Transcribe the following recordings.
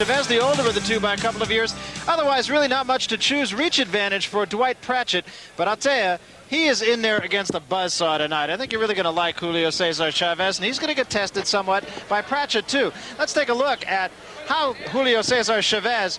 Chavez, the older of the two by a couple of years. Otherwise, really not much to choose. Reach advantage for Dwight Pratchett. But I'll tell you, he is in there against the buzzsaw tonight. I think you're really going to like Julio Cesar Chavez, and he's going to get tested somewhat by Pratchett, too. Let's take a look at how Julio Cesar Chavez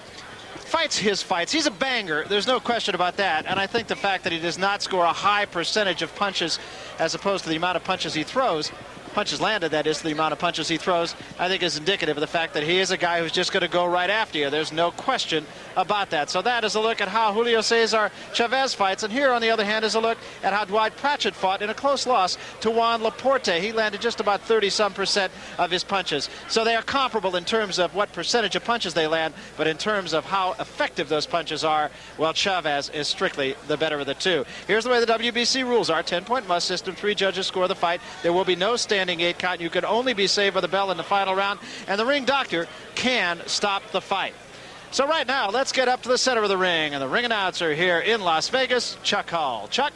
fights his fights. He's a banger. There's no question about that. And I think the fact that he does not score a high percentage of punches as opposed to the amount of punches he throws, punches landed, that is, the amount of punches he throws, I think is indicative of the fact that he is a guy who's just going to go right after you. There's no question about that. So that is a look at how Julio Cesar Chavez fights. And here, on the other hand, is a look at how Dwight Pratchett fought in a close loss to Juan Laporte. He landed just about 30-some% of his punches. So they are comparable in terms of what percentage of punches they land, but in terms of how effective those punches are, well, Chavez is strictly the better of the two. Here's the way the WBC rules are. 10-point must system. 3 judges score the fight. There will be no standing 8 count. You can only be saved by the bell in the final round, and the ring doctor can stop the fight. So right now, let's get up to the center of the ring, and the ring announcer here in Las Vegas, Chuck Hall. Chuck?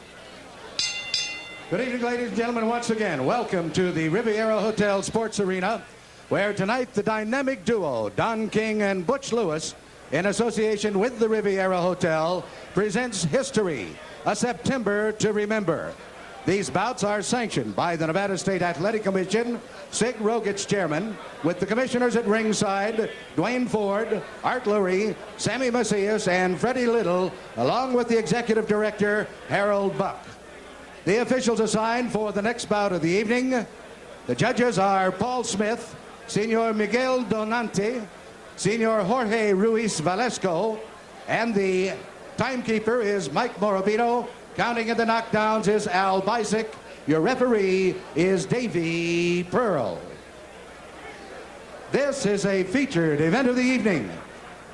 Good evening, ladies and gentlemen. Once again, welcome to the Riviera Hotel Sports Arena, where tonight the dynamic duo, Don King and Butch Lewis, in association with the Riviera Hotel, presents History, a September to Remember. These bouts are sanctioned by the Nevada State Athletic Commission, Sig Rogich chairman, with the commissioners at ringside, Dwayne Ford, Art Lurie, Sammy Macias, and Freddie Little, along with the executive director, Harold Buck. The officials assigned for the next bout of the evening, the judges are Paul Smith, Senor Miguel Donante, Senor Jorge Ruiz Valesco, and the timekeeper is Mike Morabito. Counting in the knockdowns is Al Bisick. Your referee is Davey Pearl. This is a featured event of the evening.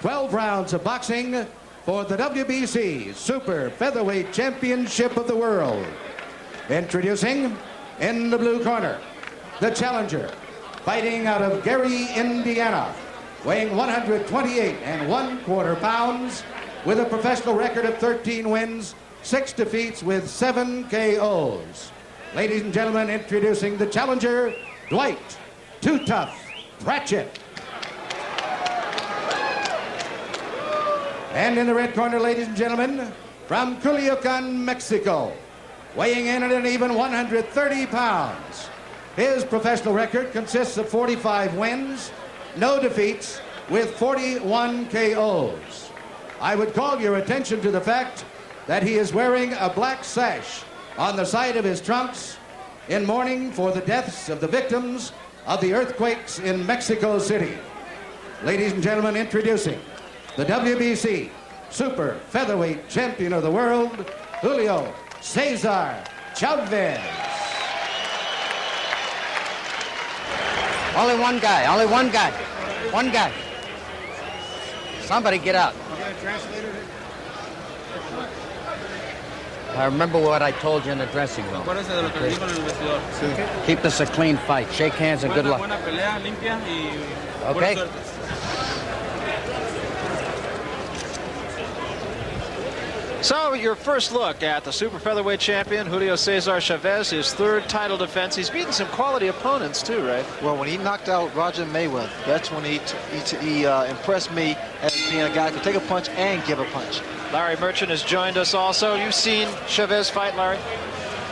12 rounds of boxing for the WBC Super Featherweight Championship of the World. Introducing, in the blue corner, the challenger, fighting out of Gary, Indiana, weighing 128 1/4 pounds, with a professional record of 13 wins, 6 defeats with 7 KOs. Ladies and gentlemen, introducing the challenger, Dwight Too Tough Pratchett. And in the red corner, ladies and gentlemen, from Culiacan, Mexico, weighing in at an even 130 pounds. His professional record consists of 45 wins, no defeats, with 41 KOs. I would call your attention to the fact that he is wearing a black sash on the side of his trunks in mourning for the deaths of the victims of the earthquakes in Mexico City. Ladies and gentlemen, introducing the WBC Super Featherweight Champion of the World, Julio Cesar Chavez. Only one guy, only one guy. One guy. Somebody get out. I remember what I told you in the dressing room. Keep this a clean fight. Shake hands and good luck. Okay? So your first look at the super featherweight champion, Julio Cesar Chavez, his 3rd title defense. He's beaten some quality opponents too, right? Well, when he knocked out Roger Mayweather, that's when he impressed me as being a guy who could take a punch and give a punch. Larry Merchant has joined us also. You've seen Chavez fight, Larry?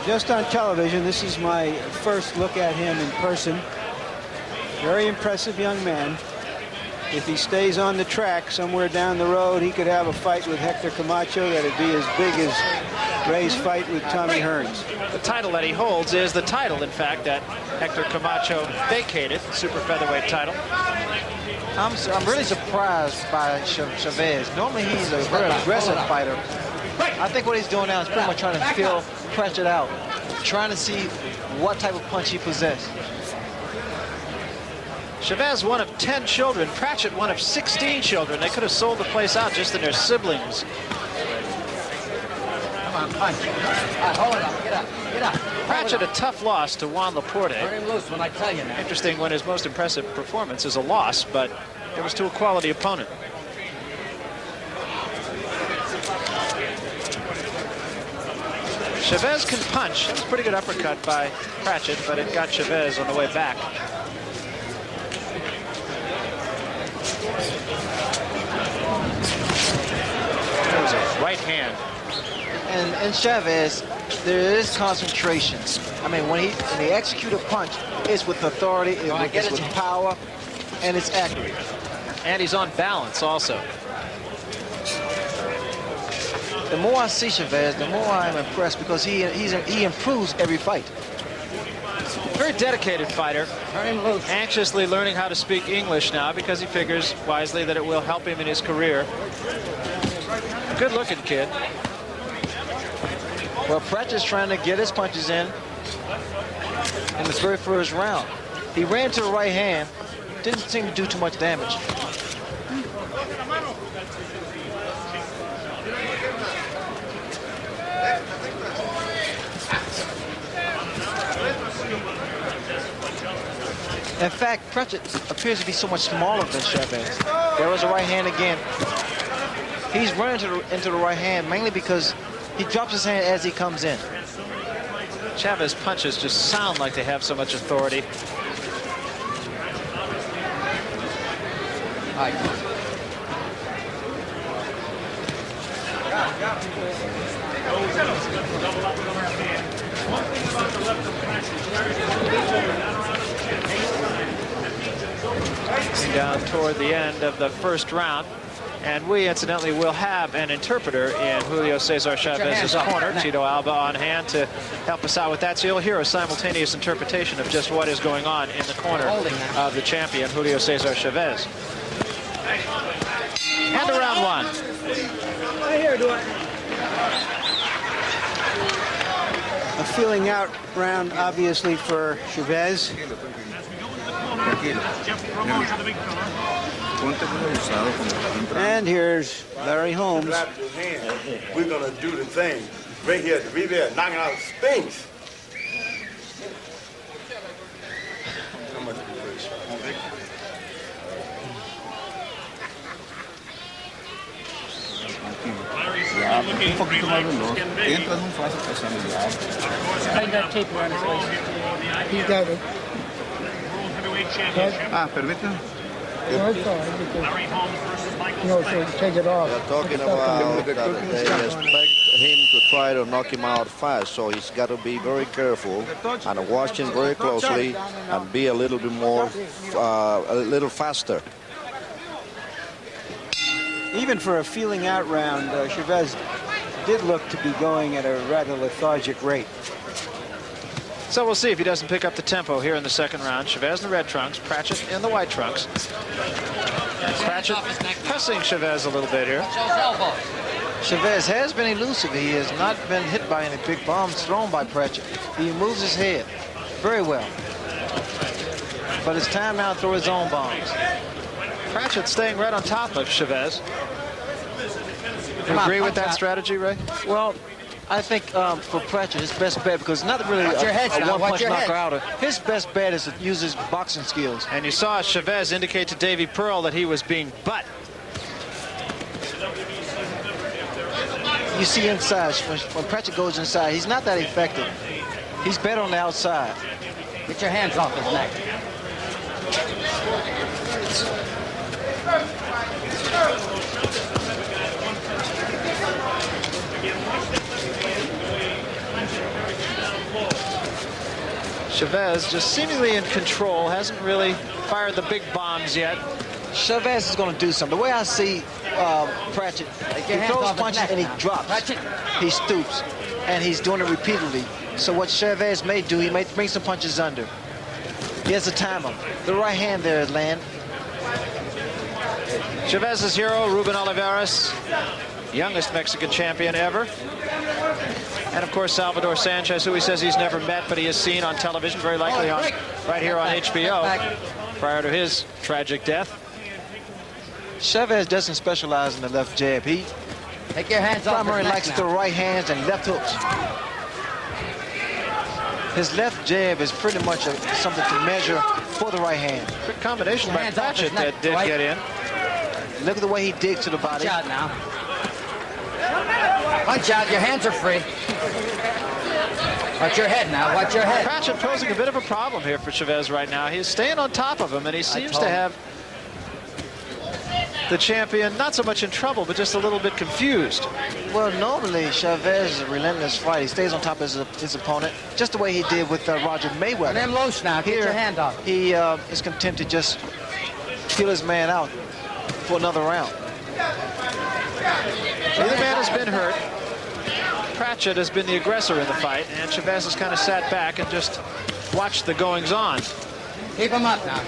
Just on television. This is my first look at him in person. Very impressive young man. If he stays on the track somewhere down the road, he could have a fight with Hector Camacho that'd be as big as Ray's fight with Tommy Hearns. The title that he holds is the title, in fact, that Hector Camacho vacated, the super featherweight title. I'm really surprised by Chavez. Normally he's a very aggressive fighter. I think what he's doing now is pretty much trying to feel Pratchett out, trying to see what type of punch he possesses. Chavez, one of 10 children. Pratchett, one of 16 children. They could have sold the place out just in their siblings. Come on, punch. Hold it up. Get up. Get up. Pratchett, a tough loss to Juan Laporte. Turn him loose when I tell you now. Interesting when his most impressive performance is a loss, but it was to a quality opponent. Chavez can punch. That was a pretty good uppercut by Pratchett, but it got Chavez on the way back. in Chavez, there is concentration. I mean, when they execute a punch, it's with authority, it's with power, and it's accurate. And he's on balance also. The more I see Chavez, the more I'm impressed because he improves every fight. Very dedicated fighter. Anxiously learning how to speak English now because he figures wisely that it will help him in his career. Good looking kid. Well, Pratchett's trying to get his punches in this very first round. He ran to the right hand, didn't seem to do too much damage. In fact, Pratchett appears to be so much smaller than Chavez. There was a right hand again. He's running into the right hand mainly because he drops his hand as he comes in. Chavez punches just sound like they have so much authority. Down toward the end of the first round. And we, incidentally, will have an interpreter in Julio Cesar Chavez's corner. Tito Alba on hand to help us out with that. So you'll hear a simultaneous interpretation of just what is going on in the corner of the champion, Julio Cesar Chavez. And to round one. A feeling out round, obviously, for Chavez. And here's Larry Holmes. We're going to do the thing right here at the Riviera, knocking out Sphinx. How much do you wish? Ya, un poquito más veloz. Entras muy fácil pasando ya. I got tape around his waist. He got it. Ah, permíteme. No, it's all right, because, you know, so you take it off. They're talking about that they expect him to try to knock him out fast, so he's got to be very careful and watch him very closely and be a little bit more, a little faster. Even for a feeling out round, Chavez did look to be going at a rather lethargic rate. So we'll see if he doesn't pick up the tempo here in the second round. Chavez in the red trunks, Pratchett in the white trunks. And Pratchett pressing Chavez a little bit here. Chavez has been elusive. He has not been hit by any big bombs thrown by Pratchett. He moves his head very well. But it's time now to throw his own bombs. Pratchett staying right on top of Chavez. Do you agree with that strategy, Ray? Well, I think for Pratchett, his best bet, because not really a one-punch knocker-outer, his best bet is to use his boxing skills. And you saw Chavez indicate to Davy Pearl that he was being butt. You see inside, when Pratchett goes inside, he's not that effective. He's better on the outside. Get your hands off his neck. Chavez just seemingly in control, hasn't really fired the big bombs yet. Chavez is going to do something. The way I see Pratchett, he throws punches and he drops. He stoops, and he's doing it repeatedly. So what Chavez may do, he may bring some punches under. He has to time him. The right hand there, land. Chavez's hero, Ruben Olivares, youngest Mexican champion ever. And of course, Salvador Sanchez, who he says he's never met, but he has seen on television, very likely on right here on HBO, prior to his tragic death. Chavez doesn't specialize in the left jab. He Take your hands off his primarily neck likes now. the right hands and left hooks. His left jab is pretty much something to measure for the right hand. Good combination by Hands off his Pratchett neck, that did Dwight. get in. Look at the way he digs to the body. Punch out now. Punch out. Your hands are free. Watch your head now. Watch your head. Pratchett posing a bit of a problem here for Chavez right now. He's staying on top of him, and he seems to have the champion not so much in trouble, but just a little bit confused. Well, normally Chavez is a relentless fight. He stays on top of his opponent, just the way he did with Roger Mayweather. And then loose now. Get your hand off. He is content to just kill his man out for another round. Neither man has been hurt. Pratchett has been the aggressor in the fight, and Chavez has kind of sat back and just watched the goings-on. Keep him up now.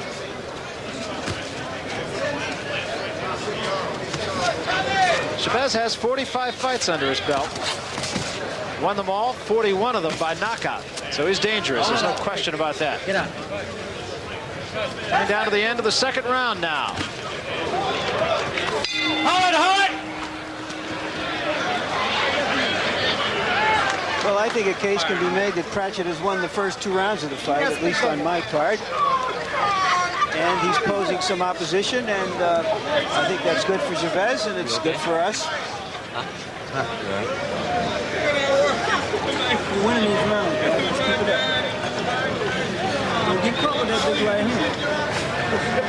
Chavez has 45 fights under his belt. Won them all, 41 of them by knockout. So he's dangerous, there's no question about that. Get up. Coming down to the end of the second round now. Hold it! Well, I think a case can be made that Pratchett has won the first 2 rounds of the fight, at least on my card. And he's posing some opposition, and I think that's good for Chavez, and it's good for us. You're winning these rounds, guys. Let's keep it up. Don't get caught with that big right hand.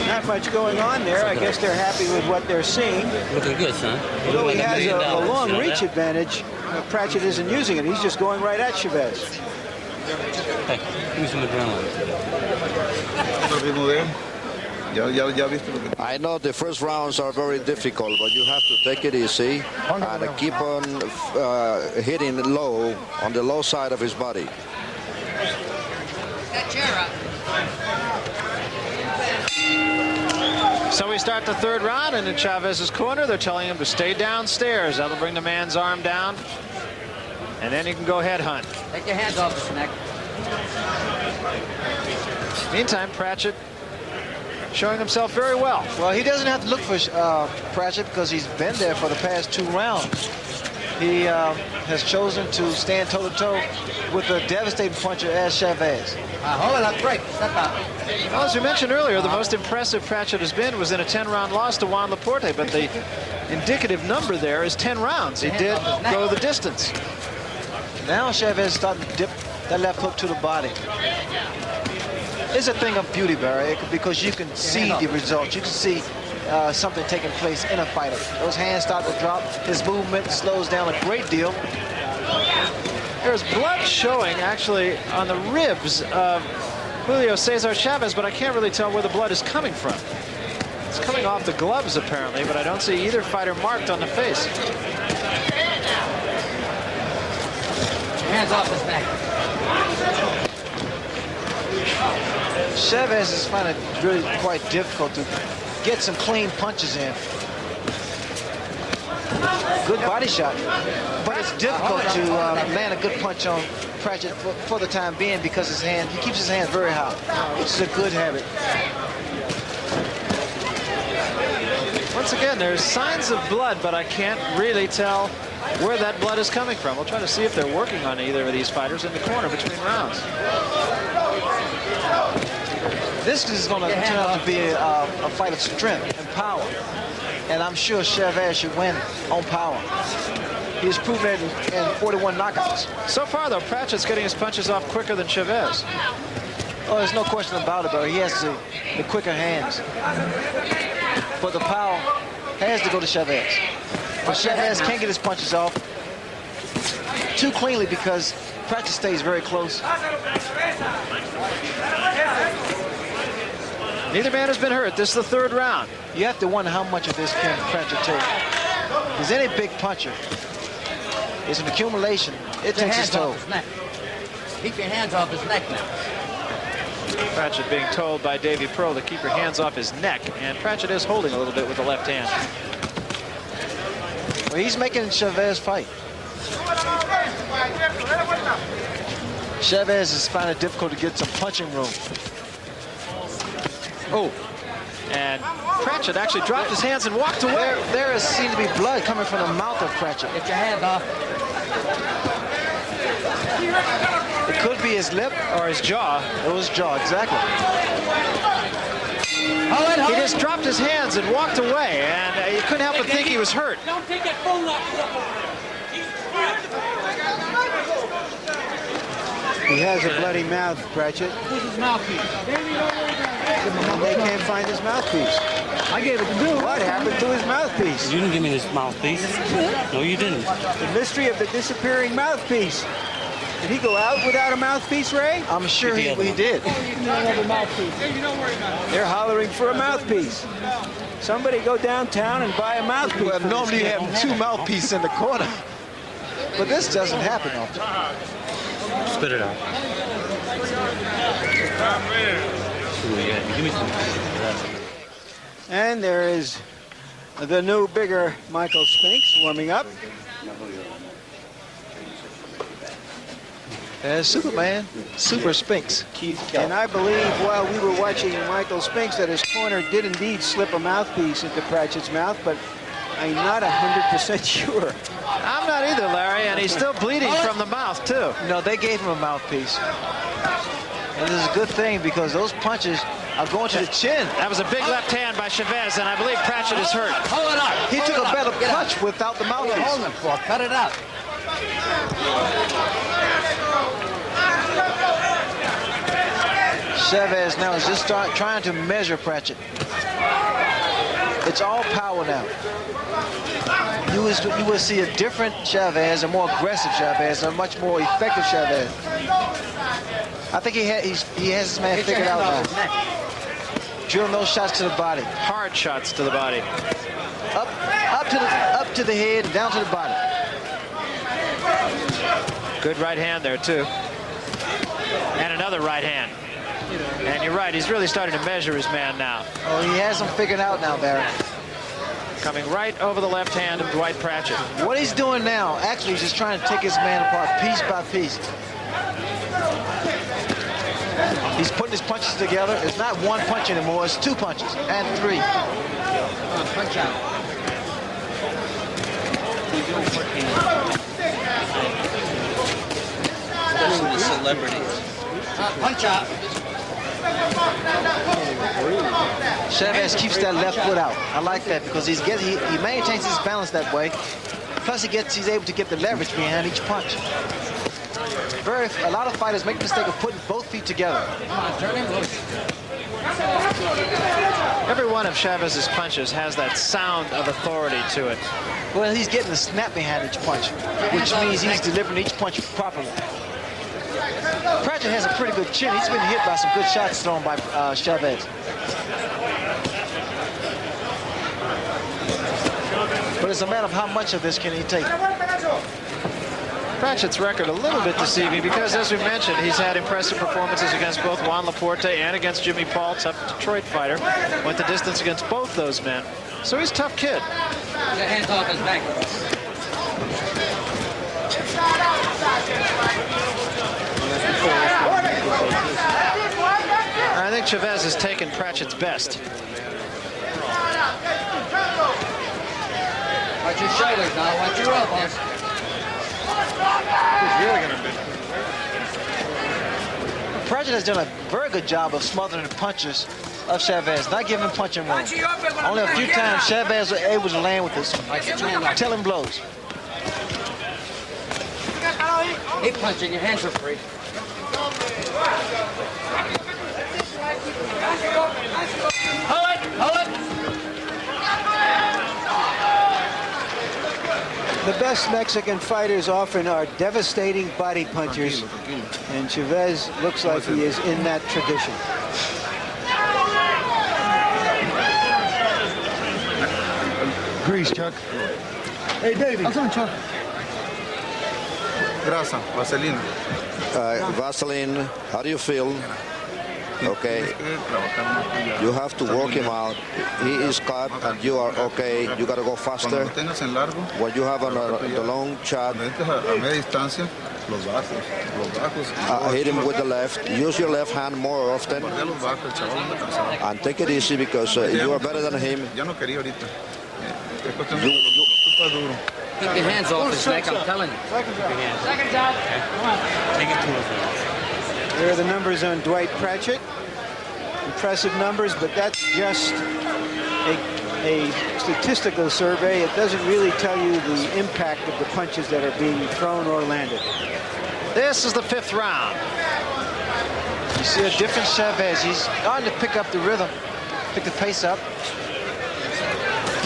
Not much going on there. I guess they're happy with what they're seeing. Looking good, son. Although he has a long reach advantage, Pratchett isn't using it. He's just going right at Chavez. Hey, give me some adrenaline. I know the first rounds are very difficult, but you have to take it easy and keep on hitting low, on the low side of his body. That chair up. So we start the third round, and in Chavez's corner, they're telling him to stay downstairs. That'll bring the man's arm down, and then he can go head hunt. Take your hands off his neck. Meantime, Pratchett showing himself very well. Well, he doesn't have to look for Pratchett because he's been there for the past 2 rounds. He has chosen to stand toe-to-toe with a devastating puncher as Chavez. Hold it up, break. Step out. Well, as we mentioned earlier, the most impressive Pratchett has been was in a 10-round loss to Juan Laporte, but the indicative number there is 10 rounds. He did go the distance. Now Chavez is starting to dip that left hook to the body. It's a thing of beauty, Barry, because you can see the results. You can see something taking place in a fighter. Those hands start to drop. His movement slows down a great deal. There's blood showing, actually, on the ribs of Julio Cesar Chavez, but I can't really tell where the blood is coming from. It's coming off the gloves, apparently, but I don't see either fighter marked on the face. Hands off his neck. Chavez is finding it really quite difficult to get some clean punches in. Good body shot, but it's difficult to land a good punch on Pratchett for the time being because he keeps his hands very high, which is a good habit. Once again, there's signs of blood, but I can't really tell where that blood is coming from. We'll try to see if they're working on either of these fighters in the corner between rounds. This is going to turn out to be a fight of strength and power. And I'm sure Chavez should win on power. He's proven it in 41 knockouts. So far, though, Pratchett's getting his punches off quicker than Chavez. Oh, there's no question about it, though. He has the quicker hands. But the power has to go to Chavez. But Chavez can't get his punches off too cleanly because Pratchett stays very close. Neither man has been hurt. This is the third round. You have to wonder how much of this can Pratchett take. Because any big puncher is an accumulation. It takes its toll. Keep your hands off his neck now. Pratchett being told by Davey Pearl to keep your hands off his neck, and Pratchett is holding a little bit with the left hand. Well, he's making Chavez fight. Chavez is finding it difficult to get some punching room. Oh, and Pratchett actually dropped his hands and walked away. There seems to be blood coming from the mouth of Pratchett. Get your hands off. It could be his lip or his jaw. It was jaw, exactly. He just dropped his hands and walked away, and you couldn't help but think he was hurt. Don't take that phone off. He has a bloody mouth, Pratchett. Who's his mouthpiece? And they can't find his mouthpiece. I gave it to Bill. What happened to his mouthpiece? You didn't give me this mouthpiece. No, you didn't. The mystery of the disappearing mouthpiece. Did he go out without a mouthpiece, Ray? I'm sure he did. You don't have a mouthpiece. They're hollering for a mouthpiece. Somebody go downtown and buy a mouthpiece. Well, for normally you this have guy. two mouthpieces in the corner. But this doesn't happen often. Spit it out. Give me some. And there is the new, bigger Michael Spinks warming up. Superman, Super Spinks. And I believe while we were watching Michael Spinks that his corner did indeed slip a mouthpiece into Pratchett's mouth, but I'm not 100% sure. I'm not either, Larry, and he's still bleeding from the mouth, too. No, they gave him a mouthpiece. And this is a good thing because those punches are going to the chin. That was a big left hand by Chavez, and I believe Pratchett is hurt. Hold it up. He took a better punch without the What are you holding mouthpiece. it for? Cut it out. Chavez now is just trying to measure Pratchett. It's all power now. You will see a different Chavez, a more aggressive Chavez, a much more effective Chavez. I think he has his man figured out now. Drilling those shots to the body. Hard shots to the body. Up to the head and down to the body. Good right hand there, too. And another right hand. And you're right, he's really starting to measure his man now. Oh, he has him figured out now, Barry. Coming right over the left hand of Dwight Pratchett. What he's doing now, actually, he's just trying to take his man apart piece by piece. He's putting his punches together. It's not one punch anymore, it's two punches and three. Punch out. Especially the celebrities. Punch out. Chavez keeps that left foot out. I like that because he maintains his balance that way. Plus he's able to get the leverage behind each punch. A lot of fighters make the mistake of putting both feet together. Come on, turn him loose. Every one of Chavez's punches has that sound of authority to it. Well, he's getting the snap behind each punch, which means he's delivering each punch properly. Pratchett has a pretty good chin. He's been hit by some good shots thrown by Chavez. But it's a matter of how much of this can he take. Pratchett's record a little bit deceiving because, as we mentioned, he's had impressive performances against both Juan Laporte and against Jimmy Paul, tough Detroit fighter. Went the distance against both those men. So he's a tough kid. Get your hands off his neck. I think Chavez has taken Pratchett's best. Watch your shoulders now. Watch your elbows. Pratchett has done a very good job of smothering the punches of Chavez, not giving him punching room. Only a few times Chavez was able to land with his telling blows. Keep punching. Your hands are free. Hold it. Hold it. The best Mexican fighters often are devastating body punchers, and Chavez looks like he is in that tradition. Grease, Chuck. Hey, Davey. How's it, Chuck? Grasa, vaselina. Vaseline, how do you feel? Okay, you have to work him out. He is cut and you are okay. You got to go faster. When you have the long shot, hit him with the left. Use your left hand more often. And take it easy because you are better than him. Keep your hands off his neck. I'm telling you. Second shot. Come on. Take it to him. There are the numbers on Dwight Pratchett. Impressive numbers, but that's just a statistical survey. It doesn't really tell you the impact of the punches that are being thrown or landed. This is the fifth round. You see a different Chavez. He's starting to pick up the rhythm, pick the pace up.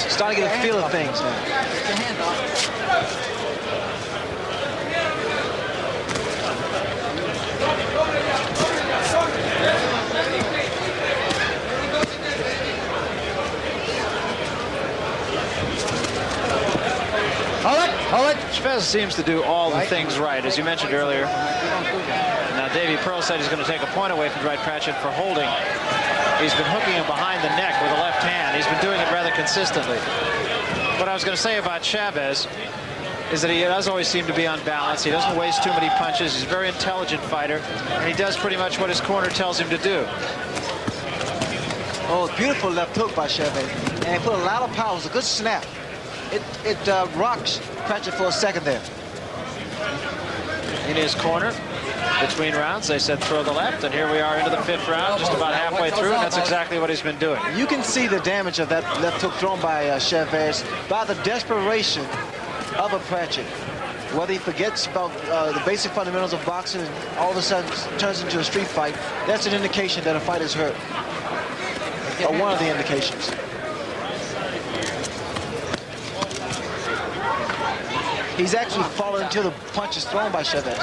Starting to get a feel of things now. Get your hands off. Hold it. Chavez seems to do all the things right, as you mentioned earlier. Now, Davey Pearl said he's going to take a point away from Dwight Pratchett for holding. He's been hooking him behind the neck with a left hand. He's been doing it rather consistently. What I was going to say about Chavez is that he does always seem to be on balance. He doesn't waste too many punches. He's a very intelligent fighter, and he does pretty much what his corner tells him to do. Oh, beautiful left hook by Chavez. And he put a lot of power. It was a good snap. It rocks Pratchett for a second there. In his corner, between rounds, they said throw the left, and here we are into the 5th round, just about halfway through, and that's exactly what he's been doing. You can see the damage of that left hook thrown by Chavez by the desperation of a Pratchett. Whether he forgets about the basic fundamentals of boxing and all of a sudden turns into a street fight, that's an indication that a fight is hurt. Or one of the indications. He's actually fallen into the punches thrown by Chavez.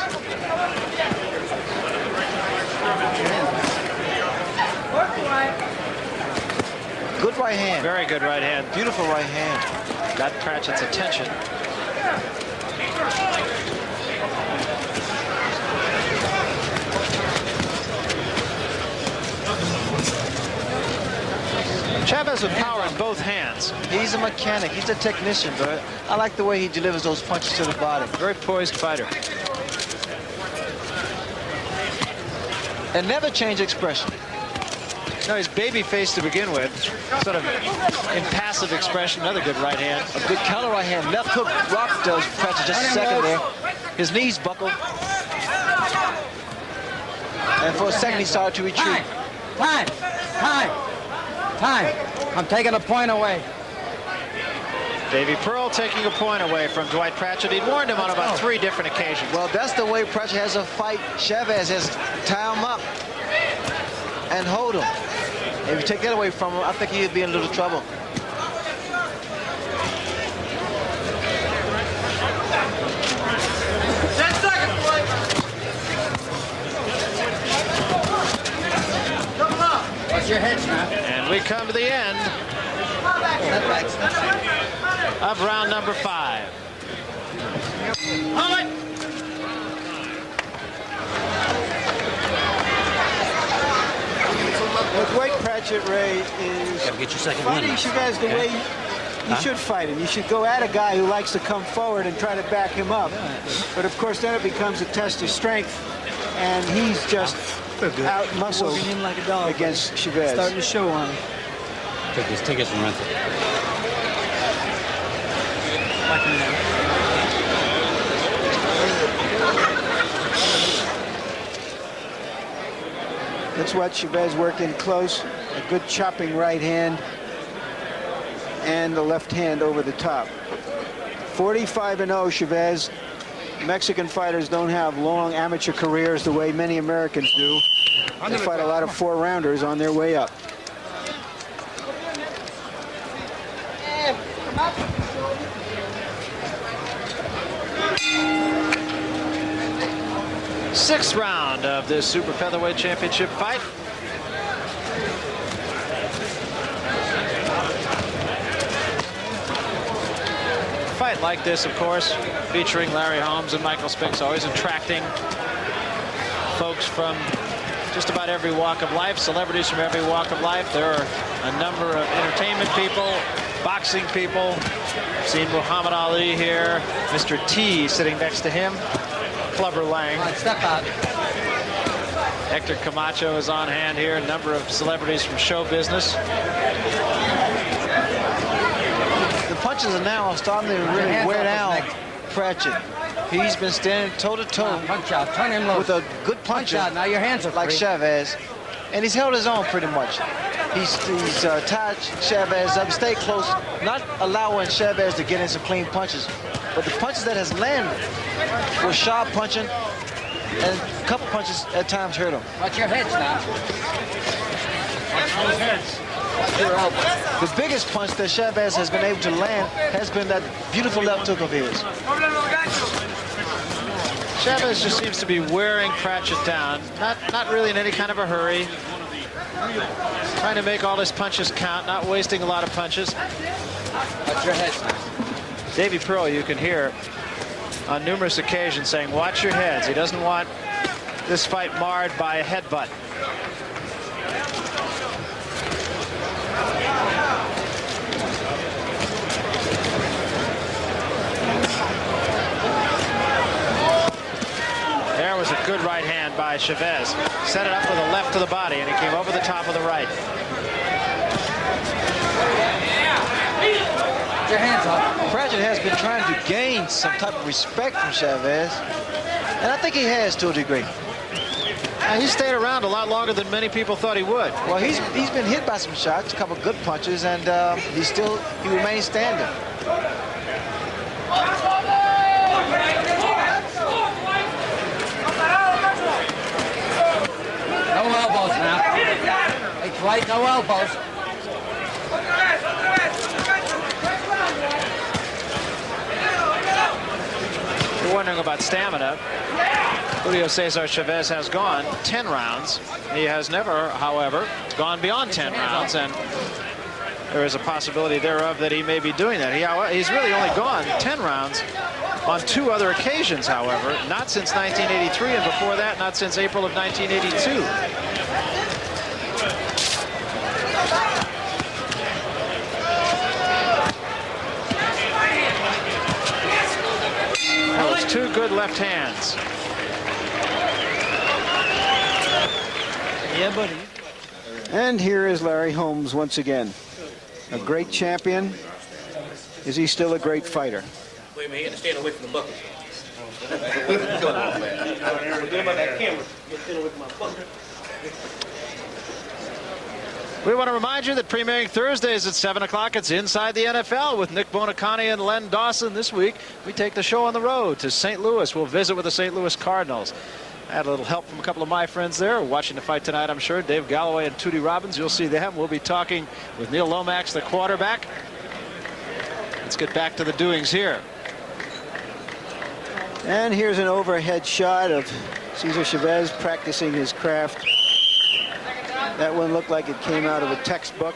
Good right hand. Very good right hand. Beautiful right hand. Got Pratchett's attention. Chavez with power in both hands. He's a mechanic. He's a technician, but I like the way he delivers those punches to the body. Very poised fighter. And never change expression. No, he's baby-faced to begin with. Sort of impassive expression. Another good right hand. A good counter right hand. Left hook rocked Pratchett just a second there. His knees buckled. And for a second, he started to retreat. Time. I'm taking a point away. Davey Pearl taking a point away from Dwight Pratchett. He'd warned him on about 3 different occasions. Well, that's the way Pratchett has to fight Chavez, has to tie him up and hold him. If you take that away from him, I think he'd be in a little trouble. Watch your head, man. And we come to the end of round number 5. Hold it! Well, Dwight Pratchett, Ray, is Gotta get your second fighting win. Chavez the way you should fight him. You should go at a guy who likes to come forward and try to back him up. But of course, then it becomes a test of strength, and he's just out-muscled like a dog against Chavez. starting to show on him. Take this and rinse it. That's what Chavez worked in close. A good chopping right hand and the left hand over the top. 45-0 Chavez. Mexican fighters don't have long amateur careers the way many Americans do. They fight a lot of 4-rounders on their way up. Sixth round of this Super Featherweight Championship fight. Fight like this, of course, featuring Larry Holmes and Michael Spinks, always attracting folks from just about every walk of life, celebrities from every walk of life. There are a number of entertainment people, boxing people. I've seen Muhammad Ali here, Mr. T sitting next to him, Clubber Lang. Step out. Hector Camacho is on hand here, a number of celebrities from show business. The punches are now starting to really wear down Pratchett. He's been standing toe-to-toe Punch out. Turn him loose. with a good puncher Punch out. Now your hands are like free. Chavez, and he's held his own pretty much. He's tied Chavez up, stayed close, not allowing Chavez to get in some clean punches. But the punches that has landed were sharp punching, and a couple punches at times hurt him. Watch your heads now. Watch those heads. Watch your elbows. The biggest punch that Chavez has been able to land has been that beautiful left hook of his. Chavez just seems to be wearing Pratchett down. Not really in any kind of a hurry. Trying to make all his punches count, not wasting a lot of punches. Watch your heads now. Davey Pearl, you can hear on numerous occasions saying, watch your heads. He doesn't want this fight marred by a headbutt. There was a good right hand by Chavez. Set it up with a left to the body, and he came over the top of the right. Your hands up. Pratchett has been trying to gain some type of respect from Chavez, and I think he has to a degree. He stayed around a lot longer than many people thought he would. Well, he's been hit by some shots, a couple of good punches, and he remains standing. No elbows now. Hey, Dwight, no elbows. You're wondering about stamina. Julio Cesar Chavez has gone 10 rounds. He has never, however, gone beyond 10 rounds, and there is a possibility thereof that he may be doing that. He's really only gone 10 rounds on 2 other occasions, however, not since 1983, and before that, not since April of 1982. That was 2 good left hands. Yeah, buddy. And here is Larry Holmes once again. A great champion. Is he still a great fighter? Wait a minute, you got to stand away from the bucket. We want to remind you that premiering Thursdays at 7 o'clock, it's Inside the NFL with Nick Bonacani and Len Dawson. This week, we take the show on the road to St. Louis. We'll visit with the St. Louis Cardinals. I had a little help from a couple of my friends there watching the fight tonight, I'm sure. Dave Galloway and Tootie Robbins. You'll see them. We'll be talking with Neil Lomax, the quarterback. Let's get back to the doings here. And here's an overhead shot of Cesar Chavez practicing his craft. That one looked like it came out of a textbook.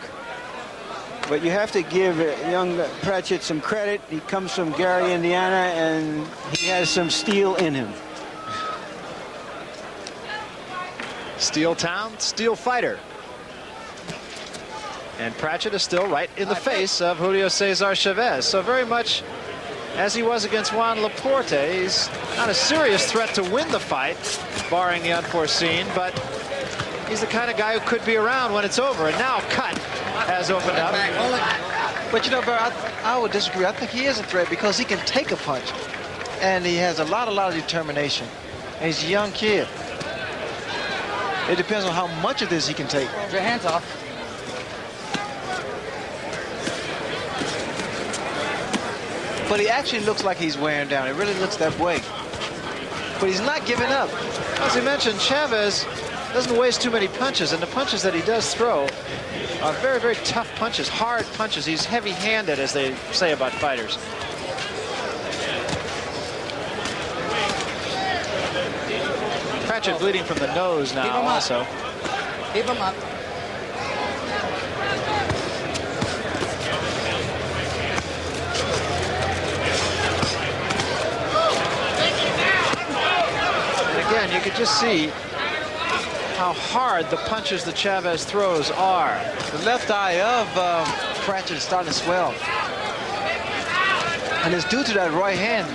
But you have to give young Pratchett some credit. He comes from Gary, Indiana, and he has some steel in him. Steel town, steel fighter. And Pratchett is still right in the face of Julio Cesar Chavez. So very much as he was against Juan Laporte, he's not a serious threat to win the fight, barring the unforeseen, but he's the kind of guy who could be around when it's over. And now cut has opened up. But you know, Barry, I would disagree. I think he is a threat because he can take a punch, and he has a lot of determination. And he's a young kid. It depends on how much of this he can take. Hold your hands off. But he actually looks like he's wearing down. It really looks that way. But he's not giving up. As he mentioned, Chavez doesn't waste too many punches, and the punches that he does throw are very, very tough punches, hard punches. He's heavy-handed, as they say about fighters. Pratchett bleeding from the nose now also. Keep him up. And again, you could just see how hard the punches that Chavez throws are. The left eye of Pratchett is starting to swell. And it's due to that right hand.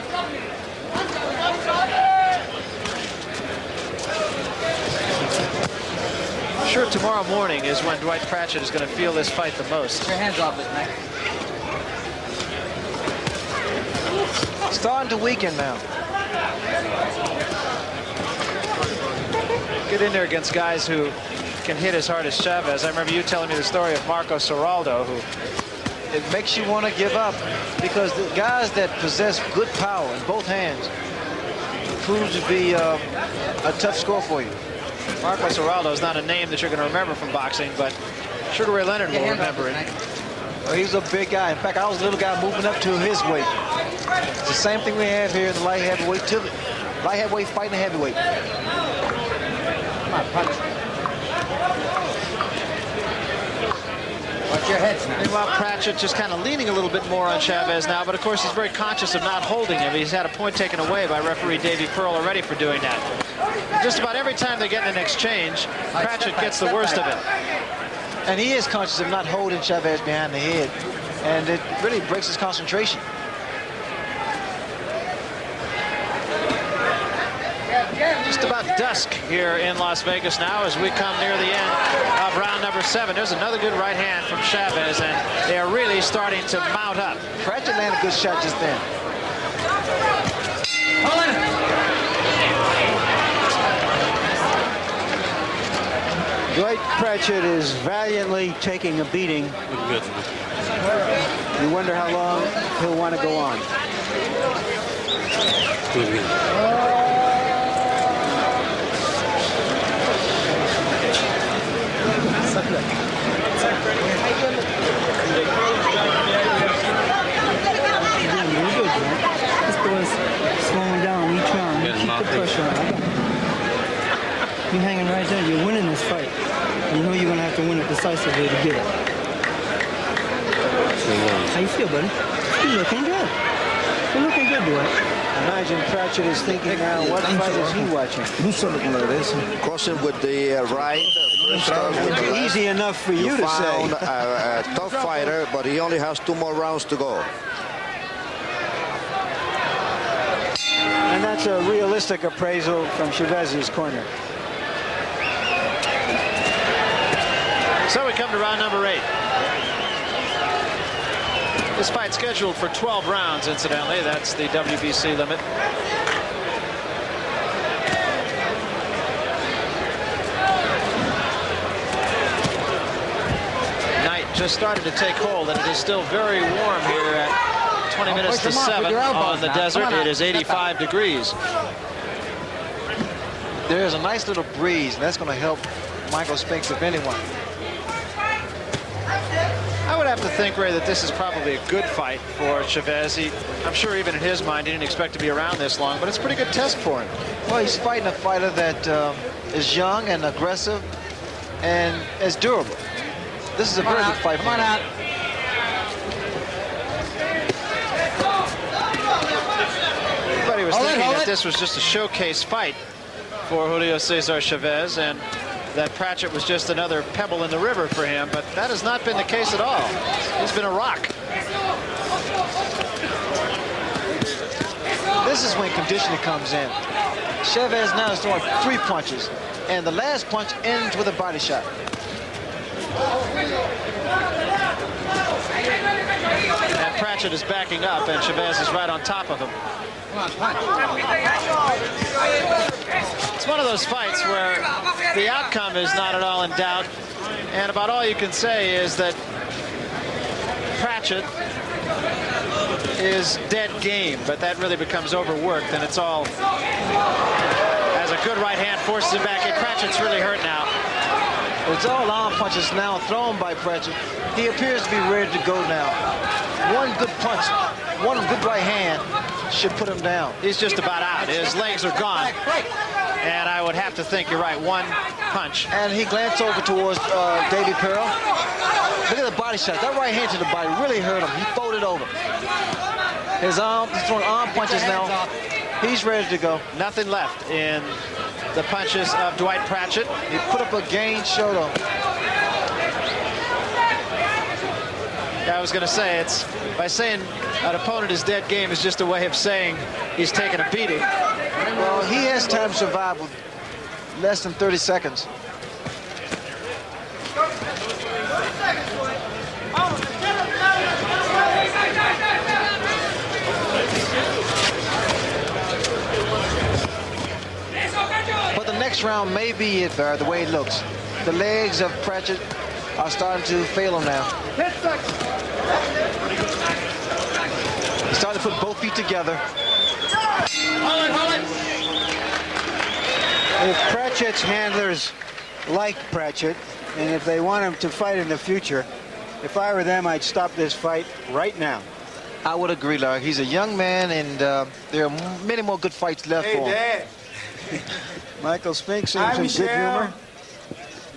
I'm sure tomorrow morning is when Dwight Pratchett is going to feel this fight the most. Keep your hands off his neck. Starting to weaken now. Get in there against guys who can hit as hard as Chavez. I remember you telling me the story of Marco Serraldo, who It makes you want to give up because the guys that possess good power in both hands proves to be a tough score for you. Marcos Geraldo is not a name that you're going to remember from boxing, but Sugar Ray Leonard will remember it. Well, he's a big guy. In fact, I was a little guy moving up to his weight. It's the same thing we have here in the light heavyweight fighting the heavyweight. Come on, punch. Watch your heads now. Meanwhile, Pratchett just kind of leaning a little bit more on Chavez now, but of course he's very conscious of not holding him. He's had a point taken away by referee Davey Pearl already for doing that. Just about every time they get in an exchange, Pratchett gets the worst of it. And he is conscious of not holding Chavez behind the head, and it really breaks his concentration. Just about dusk here in Las Vegas now as we come near the end of round number 7. There's another good right hand from Chavez, and they are really starting to mount up. Pratchett landed a good shot just then. Dwight Pratchett is valiantly taking a beating. You wonder how long he'll want to go on. Slowing down each round. You keep the pressure on. You're hanging right there. You're winning this fight. You know you're going to have to win it decisively to get it. How you feel, buddy? You're looking good. You're looking good, Dwight. Imagine Pratchett is thinking now, what fight is he watching? Crossing with the right. Easy enough for you to say. Found a tough fighter, but he only has 2 more rounds to go. And that's a realistic appraisal from Chavez's corner. So we come to round number 8. This fight scheduled for 12 rounds, incidentally. That's the WBC limit. Night just started to take hold, and it is still very warm here at 20 minutes to 7 on the desert. It is 85 degrees. There's a nice little breeze, and that's going to help Michael Spinks, if anyone. I would have to think, Ray, that this is probably a good fight for Chavez. I'm sure even in his mind he didn't expect to be around this long, but it's a pretty good test for him. Well, he's fighting a fighter that is young and aggressive and is durable. This is a very good fight for him. Everybody was thinking that this was just a showcase fight for Julio Cesar Chavez, and that Pratchett was just another pebble in the river for him, but that has not been the case at all. He's been a rock. This is when conditioning comes in. Chavez now is throwing 3 punches, and the last punch ends with a body shot. And Pratchett is backing up, and Chavez is right on top of him. It's one of those fights where the outcome is not at all in doubt, and about all you can say is that Pratchett is dead game, but that really becomes overworked, and it's all as a good right hand forces him back in. Pratchett's really hurt now. It's all arm punches now thrown by Pratchett. He appears to be ready to go now. One good punch, one good right hand should put him down. He's just about out. His legs are gone. And I would have to think you're right. One punch. And he glanced over towards Davey Pearl. Look at the body shot. That right hand to the body really hurt him. He folded over. His arm, he's throwing arm punches now. He's ready to go. Nothing left in the punches of Dwight Pratchett. He put up a gained show though. I was going to say, it's by saying an opponent is dead game is just a way of saying he's taking a beating. Well, he has time to survive with less than 30 seconds. But the next round may be it, Barry, the way it looks. The legs of Pratchett are starting to fail him now. He's starting to put both feet together. If Pratchett's handlers like Pratchett, and if they want him to fight in the future, if I were them, I'd stop this fight right now. I would agree, Larry. He's a young man, and there are many more good fights left for him. Dad. Michael Spink seems in good humor.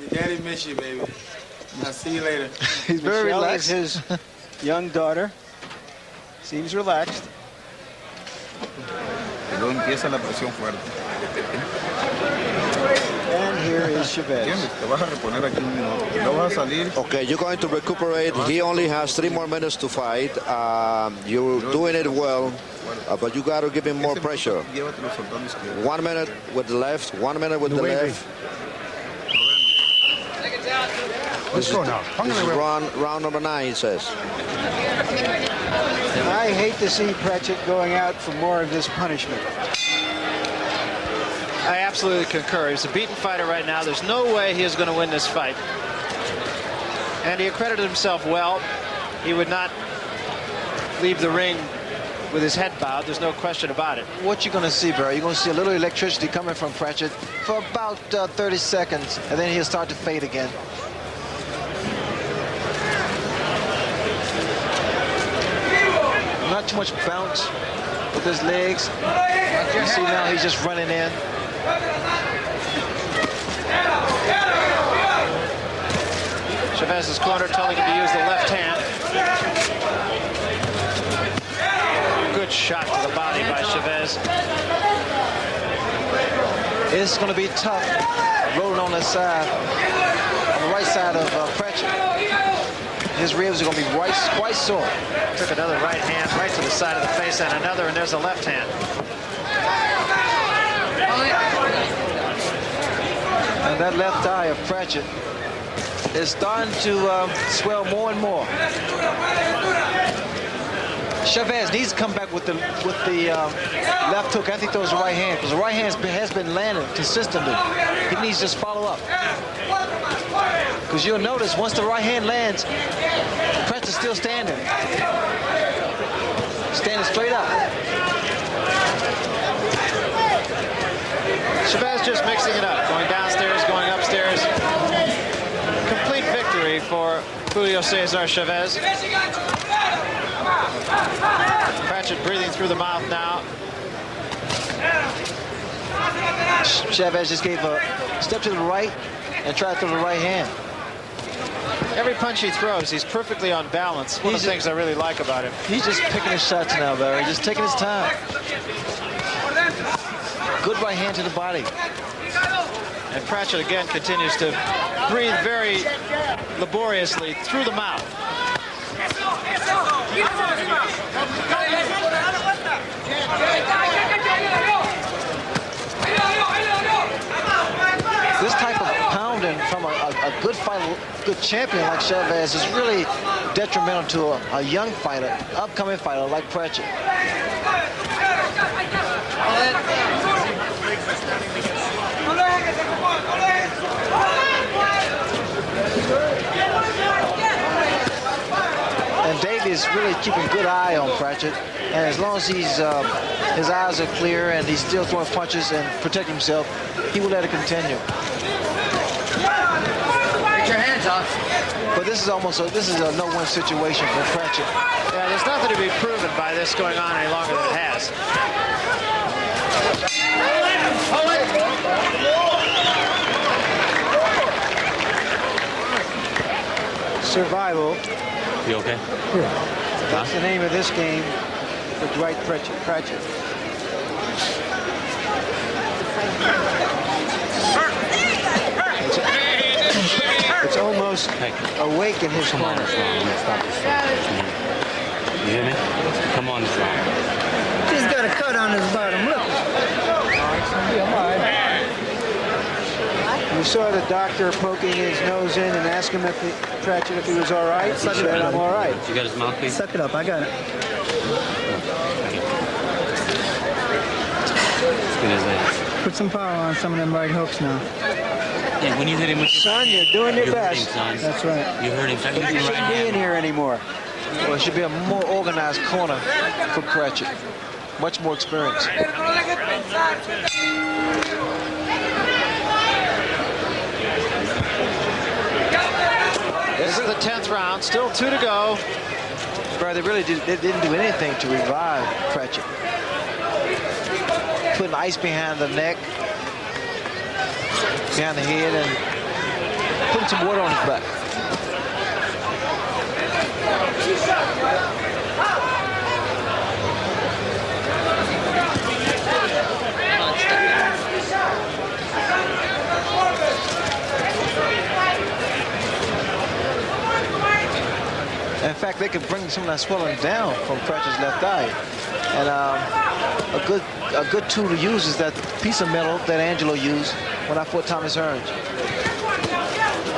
Your daddy miss you, baby. I'll see you later. He's very Michelle relaxed. is his young daughter. Seems relaxed. Luego empieza la presión fuerte. And here is Chavez. Te vas a reponer aquí un minuto. No vas a salir. Okay, you're going to recuperate. He only has 3 more minutes to fight. You're doing it well, but you got to give him more pressure. Llévatelo soltando izquierdo. 1 minute with the left, 1 minute with the left. Let's go now. This is round number 9, he says. I hate to see Pratchett going out for more of this punishment. I absolutely concur. He's a beaten fighter right now. There's no way he is going to win this fight. And he accredited himself well. He would not leave the ring with his head bowed. There's no question about it. What you're going to see, Barry, you're going to see a little electricity coming from Pratchett for about 30 seconds, and then he'll start to fade again. Not too much bounce with his legs. You see now he's just running in. Chavez's corner telling him to use the left hand. Good shot to the body by Chavez. It's going to be tough rolling on the side, on the right side of Pratchett. His ribs are going to be quite sore. Took another right hand right to the side of the face and another, and there's a left hand. And that left eye of Pratchett is starting to swell more and more. Chavez needs to come back with the left hook after he throws the right hand, because the right hand has been landing consistently. He needs to just follow up. Because you'll notice once the right hand lands, Pratchett's still standing. Standing straight up. Chavez just mixing it up, going downstairs, going upstairs. Complete victory for Julio Cesar Chavez. Pratchett breathing through the mouth now. Chavez just gave a step to the right and tried to throw the right hand. Every punch he throws, he's perfectly on balance. One of the things I really like about him. He's just picking his shots now, Barry. Just taking his time. Good right hand to the body. And Pratchett again continues to breathe very laboriously through the mouth. This type of pounding from a good fighter, good champion like Chavez is really detrimental to a young fighter, upcoming fighter like Pratchett. And Davey is really keeping good eye on Pratchett, and as long as his eyes are clear and he's still throwing punches and protecting himself, he will let it continue. Get your hands off. But this is a no-win situation for Pratchett. Yeah, there's nothing to be proven by this going on any longer than it has. Survival. You okay? That's the name of this game for Dwight Pratchett. It's almost awake in his corner. Stop this. You hear me? Come on, this round. He's got a cut on his bottom lip. You saw the doctor poking his nose in and ask him Pratchett if he was all right. He said, I'm all right. You got his mouthpiece? Suck it up, I got it. As good as that. Put some power on some of them right hooks now. Yeah, when you hit him with your Son, you're doing your hurt best. him, son. That's right. You hurt him. So He shouldn't be in here anymore. Well, it should be a more organized corner for Pratchett. Much more experience. This is the 10th round. Still 2 to go. Bro, they didn't do anything to revive Pratchett. Putting ice behind the neck, behind the head, and putting some water on his back. In fact, they could bring some of that swelling down from Pratchett's left eye. And a good tool to use is that piece of metal that Angelo used when I fought Thomas Hearns.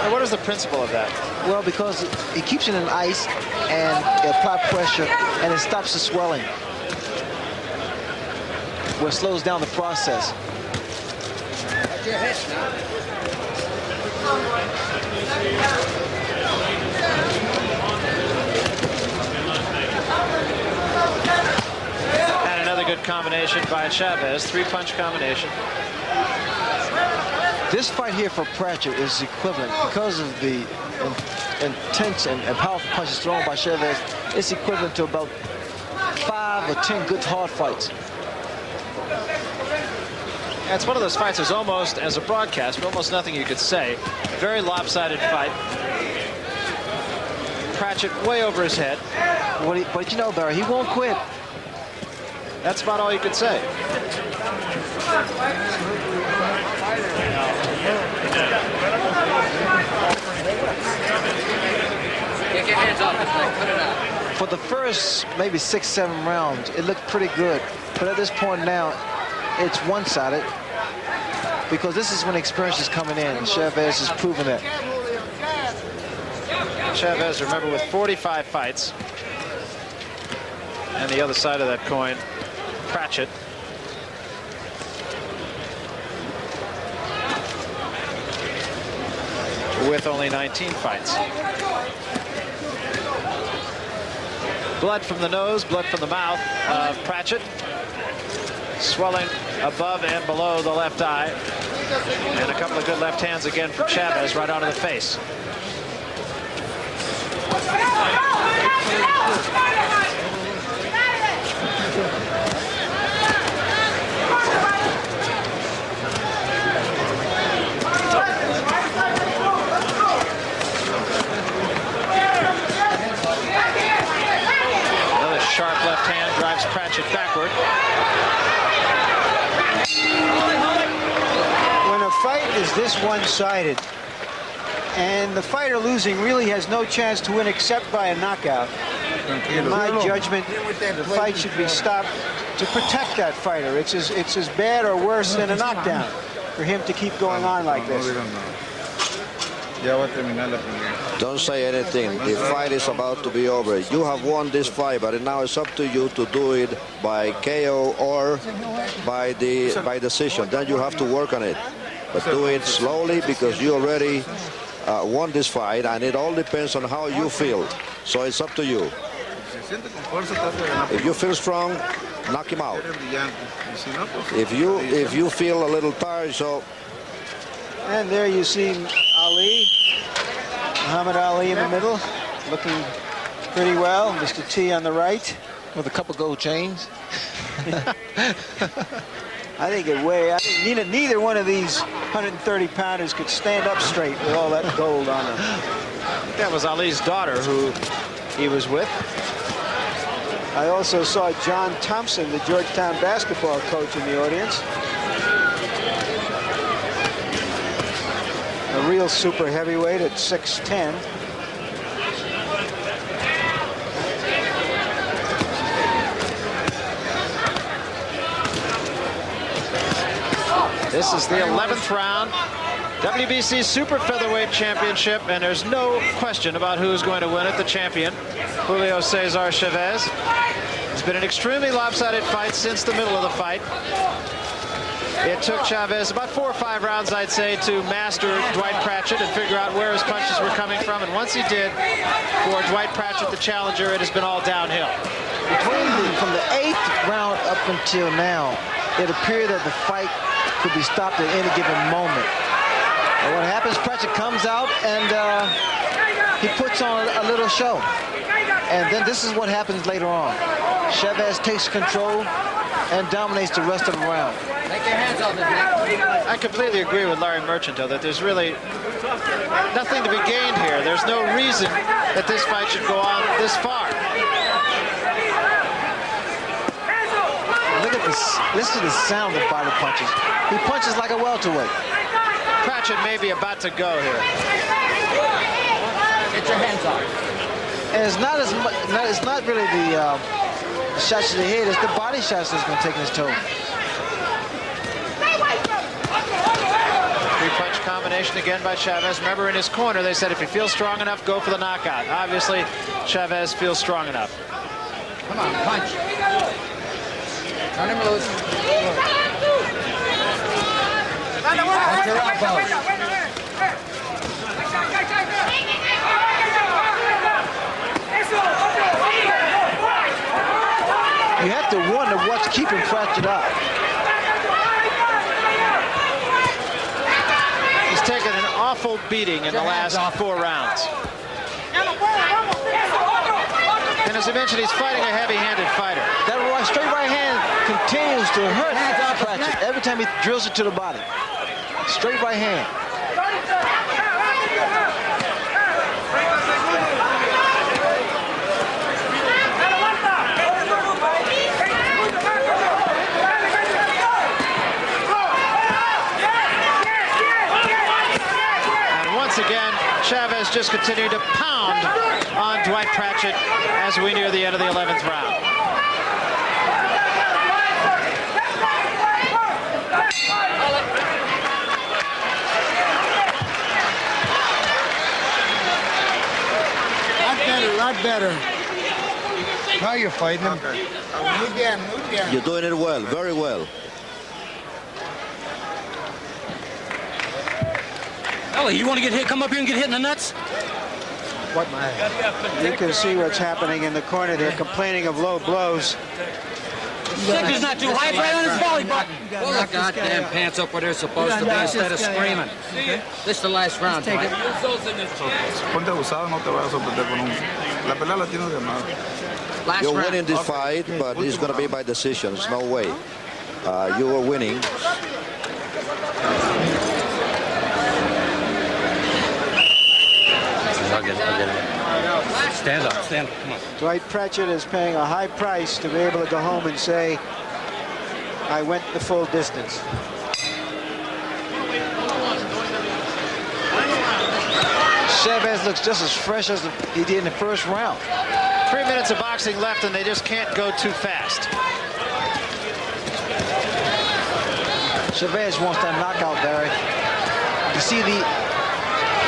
And what is the principle of that? Well, because it keeps it in ice and it applies pressure and it stops the swelling. Where it slows down the process. And another good combination by Chavez. 3-punch combination. This fight here for Pratchett is equivalent because of the intense and powerful punches thrown by Chavez. It's equivalent to about 5 or 10 good hard fights. It's one of those fights. There's almost, as a broadcaster, almost nothing you could say. Very lopsided fight. Pratchett way over his head. But you know, Barry, he won't quit. That's about all you could say. Get your hands off his neck. Cut it out. For the first maybe 6-7 rounds, it looked pretty good. But at this point now, it's one-sided because this is when experience is coming in. And Chavez has proven that. Chavez, remember, with 45 fights. And the other side of that coin, Pratchett. With only 19 fights. Blood from the nose, blood from the mouth of Pratchett. Swelling above and below the left eye. And a couple of good left hands again from Chavez right onto the face. Another sharp left hand drives Pratchett backward. When a fight is this one-sided, and the fighter losing really has no chance to win except by a knockout, in my judgment, the fight should be stopped to protect that fighter. It's as bad or worse than a knockdown for him to keep going on like this. Don't say anything. The fight is about to be over. You have won this fight, but now it's up to you to do it by KO or by decision. Then you have to work on it. But do it slowly because you already won this fight, and it all depends on how you feel. So it's up to you. If you feel strong, knock him out. If you feel a little tired, so. And there you see Ali, Muhammad Ali in the middle, looking pretty well. Mr. T on the right. With a couple gold chains. I think neither one of these 130-pounders could stand up straight with all that gold on them. That was Ali's daughter who he was with. I also saw John Thompson, the Georgetown basketball coach, in the audience. A real super heavyweight at 6'10". This is the 11th round, WBC Super Featherweight Championship, and there's no question about who's going to win it. The champion, Julio Cesar Chavez. It's been an extremely lopsided fight since the middle of the fight. It took Chavez about 4 or 5 rounds, I'd say, to master Dwight Pratchett and figure out where his punches were coming from. And once he did, for Dwight Pratchett, the challenger, it has been all downhill. From the 8th round up until now, it appeared that the fight could be stopped at any given moment. And what happens, Pratchett comes out and he puts on a little show. And then this is what happens later on. Chavez takes control and dominates the rest of the round. Take your hands off his neck. I completely agree with Larry Merchant, though, that there's really nothing to be gained here. There's no reason that this fight should go on this far. Look at this. Listen to the sound of body punches. He punches like a welterweight. Pratchett may be about to go here. Get your hands off. And it's not as much. It's not really the shots to the head. It's the body shots that's going to take his toll. Three-punch combination again by Chavez. Remember, in his corner, they said if he feels strong enough, go for the knockout. Obviously, Chavez feels strong enough. Come on, punch. Turn him loose. Watch your elbows. You have to wonder what's keeping Pratchett up. He's taken an awful beating in the last 4 rounds. And as I mentioned, he's fighting a heavy-handed fighter. That straight right hand continues to hurt Pratchett every time he drills it to the body. Straight right hand. And once again, Chavez just continued to pound on Dwight Pratchett as we near the end of the 11th round. A lot better. Now you're fighting him. Move down, move down. You're doing it well, very well. Ellie, you want to get hit? Come up here and get hit in the nuts? What man? You can see what's happening in the corner. They're complaining of low blows. Sector's not too high. It's right on his belly button. Pull the goddamn pants up where they're supposed to be instead of screaming. This is the last round, Dwight. Ponte abusado, no te vayas a sorprender con un... La pelea la tienes ganada. Last You're round. winning this fight, but it's going to be by decision. There's no way. You are winning. I'll get it. Stand up, stand up. Come on. Dwight Pratchett is paying a high price to be able to go home and say, I went the full distance. Chavez looks just as fresh as he did in the first round. 3 minutes of boxing left, and they just can't go too fast. Chavez wants that knockout, Barry. You see the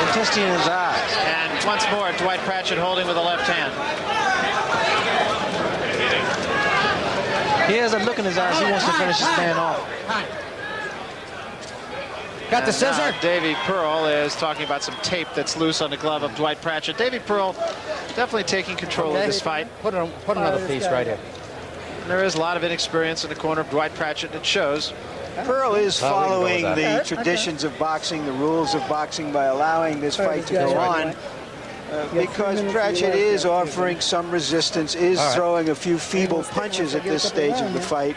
intensity in his eyes. And once more, Dwight Pratchett holding with the left hand. He has a look in his eyes. He wants to finish this man off. Got the Cesar. Davey Pearl is talking about some tape that's loose on the glove of Dwight Pratchett. Davey Pearl definitely taking control of this fight. Put another piece right here. And there is a lot of inexperience in the corner of Dwight Pratchett, and it shows. Pearl is following the traditions of boxing, the rules of boxing, by allowing this fight to go on. Because Pratchett is offering some resistance, is throwing a few feeble punches at this stage of the fight.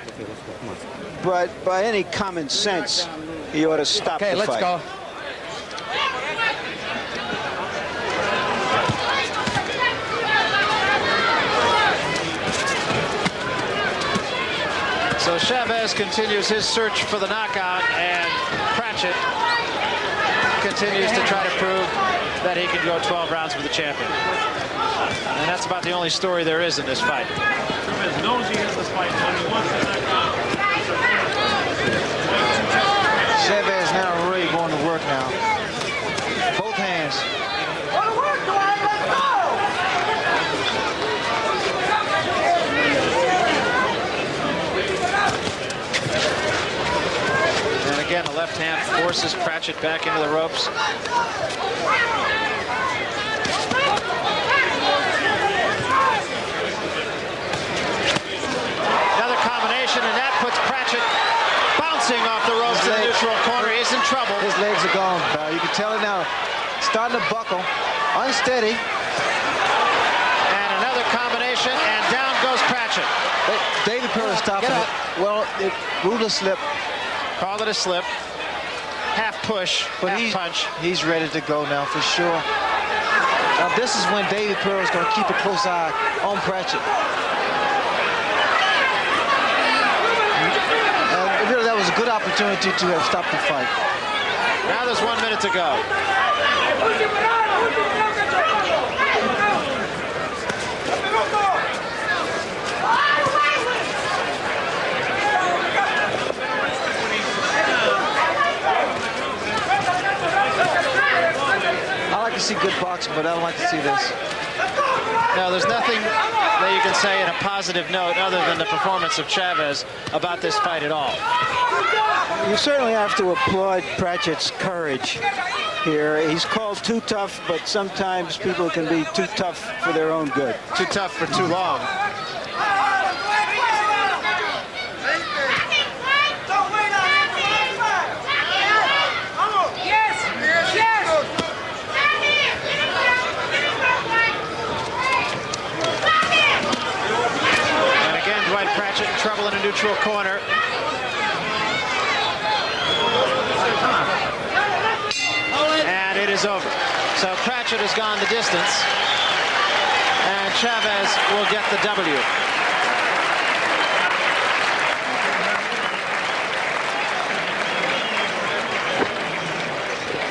But by any common sense, he ought to stop the fight. Okay, let's go. So Chavez continues his search for the knockout, and Pratchett continues to try to prove that he can go 12 rounds with the champion. And that's about the only story there is in this fight. Chavez knows he has this fight, but he wants to knock out. Chavez now really going to work now. Both hands. And again, the left hand forces Pratchett back into the ropes. Another combination, and that puts Pratchett bouncing off the ropes in the neutral corner. He's in trouble. His legs are gone, pal. You can tell it now. starting to buckle. Unsteady. And another combination, and down goes Pratchett. David Pearl stopping it. Well, it ruled a slip. Called it a slip. Half push, But half punch. he's ready to go now for sure. Now this is when David Pearl is going to keep a close eye on Pratchett. And really, that was a good opportunity to have stopped the fight. Now there's 1 minute to go. I like to see good boxing, but I don't like to see this. Now, there's nothing that you can say in a positive note other than the performance of Chavez about this fight at all. You certainly have to applaud Pratchett's courage here. He's called too tough, but sometimes people can be too tough for their own good. Too tough for too long. Dwight Pratchett in trouble in a neutral corner. And it is over. So Pratchett has gone the distance. And Chavez will get the W.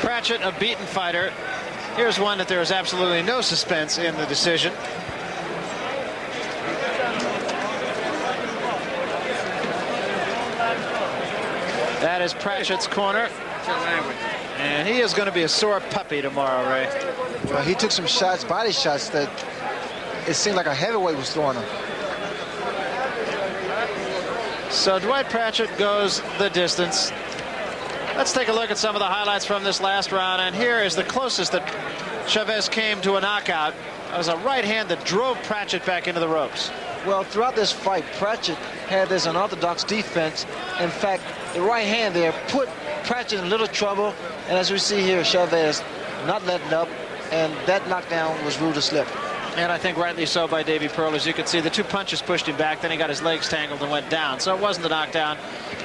Pratchett, a beaten fighter. Here's one that there is absolutely no suspense in the decision. That is Pratchett's corner. And he is going to be a sore puppy tomorrow, Ray. Well, he took some shots, body shots, that it seemed like a heavyweight was throwing him. So Dwight Pratchett goes the distance. Let's take a look at some of the highlights from this last round. And here is the closest that Chavez came to a knockout. It was a right hand that drove Pratchett back into the ropes. Well, throughout this fight, Pratchett had this unorthodox defense. In fact, the right hand there put Pratchett in a little trouble. And as we see here, Chavez not letting up. And that knockdown was ruled a slip. And I think rightly so by Davey Pearl. As you can see, the two punches pushed him back. Then he got his legs tangled and went down. So it wasn't a knockdown,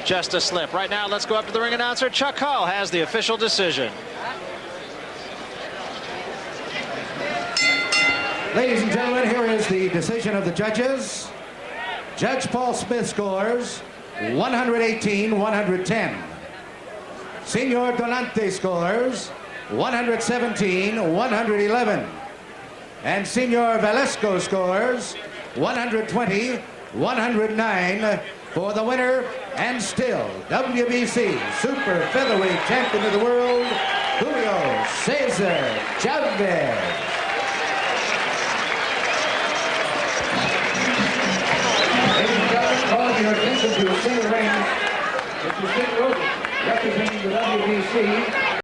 just a slip. Right now, let's go up to the ring announcer. Chuck Hull has the official decision. Ladies and gentlemen, here is the decision of the judges. Judge Paul Smith scores 118-110. Senor Donante scores 117-111. And Senor Velasco scores 120-109 for the winner and still WBC Super Featherweight Champion of the World, Julio Cesar Chavez. Calling your attention to a center ring. Mr. Sid Rosen, representing the WBC.